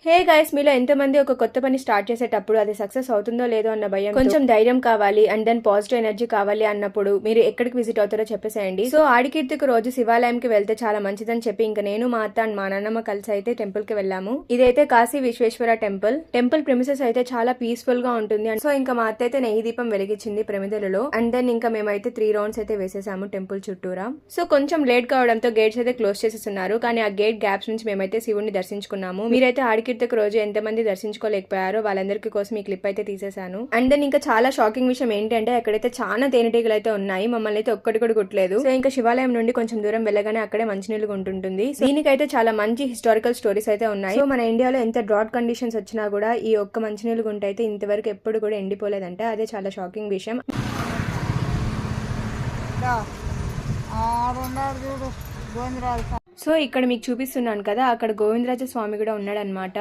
Hey guys, మీలో ఎంతమంది ఒక కొత్త పని స్టార్ట్ చేసేటప్పుడు అది సక్సెస్ అవుతుందో లేదో అన్న భయం, కొంచెం ధైర్యం కావాలి అండ్ దెన్ పాజిటివ్ ఎనర్జీ కావాలి అన్నప్పుడు మీరు ఎక్కడికి విజిట్ అవుతారో చెప్పేసేయండి. సో ఆడికీర్తికి రోజు శివాలయంకి వెళ్తే చాలా మంచిదని చెప్పి ఇంకా నేను మా అత్త అండ్ మా నాన్నమ్మ కలిసి అయితే టెంపుల్ కి వెళ్ళాము. ఇదైతే Kashi Vishweshwara temple. Temple premises అయితే చాలా పీస్ఫుల్ గా ఉంటుంది. సో ఇంకా మా అత్త అయితే నెయ్యి దీపం వెలిగించింది ప్రమిదలలో. అండ్ దెన్ ఇంకా మేమైతే 3 రౌండ్స్ అయితే వేసేసాము టెంపుల్ చుట్టూరా. సో కొంచెం లేట్ కావడంతో గేట్స్ అయితే క్లోజ్ చేసేస్తున్నారు. కానీ ఆ గేట్ గ్యాప్స్ నుంచి మేమైతే శివుడిని దర్శించుకున్నాము. మీరైతే ఆడికీర్తికి రోజు ఎంతమంది దర్శించుకోలేకపోయారో వాళ్ళందరికీ కోసం ఈ క్లిప్ అయితే తీసేశాను. అండ్ దెన్ ఇంకా చాలా షాకింగ్ విషయం ఏంటంటే అక్కడైతే చాలా తేనెటీగలు అయితే ఉన్నాయి. మమ్మల్ని అయితే ఒక్కటి కూడా గుట్టలేదు. సో ఇంకా శివాలయం నుండి కొంచెం దూరం వెళ్ళగానే అక్కడే మంచినీళ్ళు ఉంటుంటుంది. దీనికైతే చాలా మంచి హిస్టారికల్ స్టోరీస్ అయితే ఉన్నాయి. సో మన ఇండియాలో ఎంత డ్రాట్ కండిషన్స్ వచ్చినా కూడా ఈ ఒక్క మంచినీళ్ళు గుంట అయితే ఇంతవరకు ఎప్పుడు కూడా ఎండిపోలేదంట. అదే చాలా షాకింగ్ విషయం. సో ఇక్కడ మీకు చూపిస్తున్నాను కదా, అక్కడ గోవిందరాజ స్వామి కూడా ఉన్నాడు అనమాట.